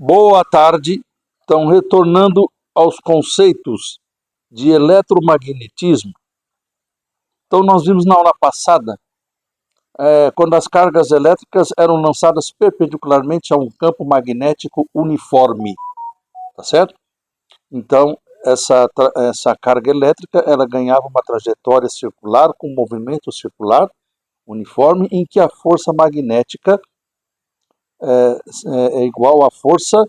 Boa tarde. Então, retornando aos conceitos de eletromagnetismo. Então, nós vimos na aula passada, quando as cargas elétricas eram lançadas perpendicularmente a um campo magnético uniforme, tá certo? Então, essa carga elétrica, ela ganhava uma trajetória circular com movimento circular uniforme, em que a força magnética é igual à força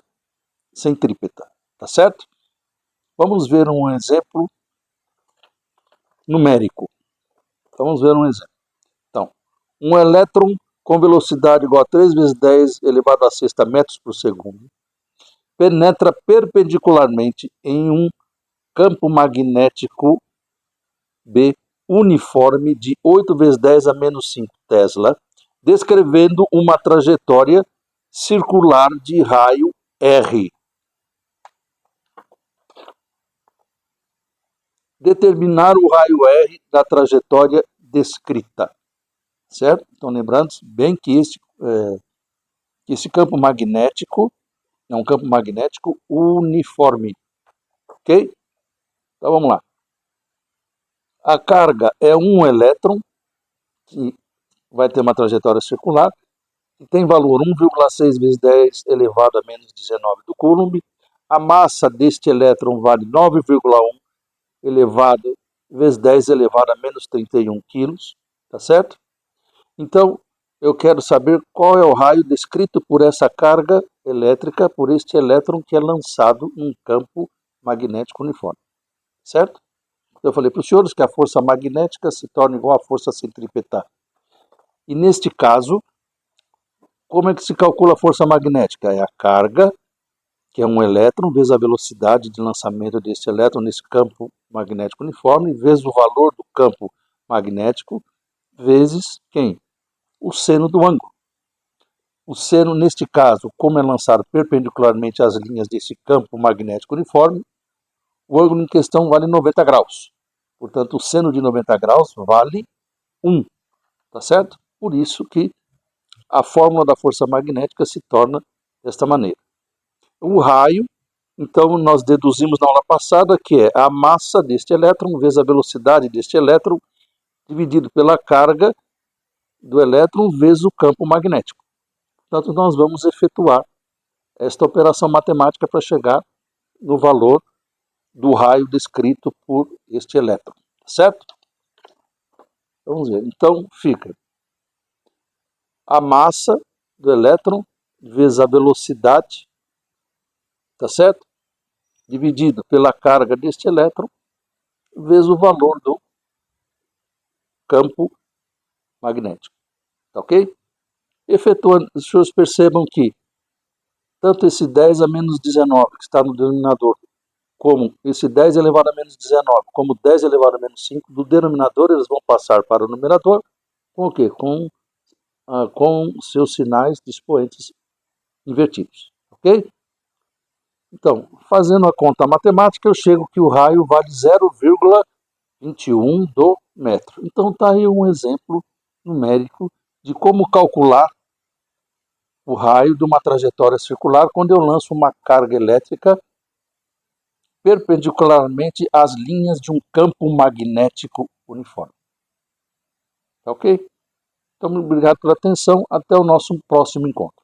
centrípeta, tá certo? Vamos ver um exemplo numérico. Vamos ver um exemplo. Então, um elétron com velocidade igual a 3 vezes 10 elevado a sexta metros por segundo penetra perpendicularmente em um campo magnético B uniforme de 8 vezes 10 a menos 5 Tesla, descrevendo uma trajetória circular de raio R. Determinar o raio R da trajetória descrita. Certo? Então, lembrando bem que esse campo magnético é um campo magnético uniforme. Ok? Então, vamos lá. A carga é um elétron, que vai ter uma trajetória circular, que tem valor 1,6 vezes 10 elevado a menos 19 do Coulomb. A massa deste elétron vale 9,1 elevado vezes 10 elevado a menos 31 quilos. Tá certo? Então, eu quero saber qual é o raio descrito por essa carga elétrica, por este elétron que é lançado em um campo magnético uniforme. Certo? Eu falei para os senhores que a força magnética se torna igual à força centrípeta. E neste caso, como é que se calcula a força magnética? É a carga, que é um elétron, vezes a velocidade de lançamento desse elétron nesse campo magnético uniforme, vezes o valor do campo magnético, vezes quem? O seno do ângulo. O seno, neste caso, como é lançado perpendicularmente às linhas desse campo magnético uniforme, o ângulo em questão vale 90 graus. Portanto, o seno de 90 graus vale 1, tá certo? Por isso que a fórmula da força magnética se torna desta maneira. O raio, então, nós deduzimos na aula passada que é a massa deste elétron vezes a velocidade deste elétron dividido pela carga do elétron vezes o campo magnético. Portanto, nós vamos efetuar esta operação matemática para chegar no valor do raio descrito por este elétron, certo? Vamos ver. Então, fica a massa do elétron vezes a velocidade, tá certo? Dividido pela carga deste elétron vezes o valor do campo magnético, tá ok? Efetuando, os senhores percebam que tanto esse 10 a menos 19 que está no denominador, como esse 10 elevado a menos 19, como 10 elevado a menos 5, do denominador eles vão passar para o numerador com o quê? Com seus sinais de expoentes invertidos, ok? Então, fazendo a conta matemática, eu chego que o raio vale 0,21 do metro. Então, está aí um exemplo numérico de como calcular o raio de uma trajetória circular quando eu lanço uma carga elétrica perpendicularmente às linhas de um campo magnético uniforme. Ok? Então, obrigado pela atenção. Até o nosso próximo encontro.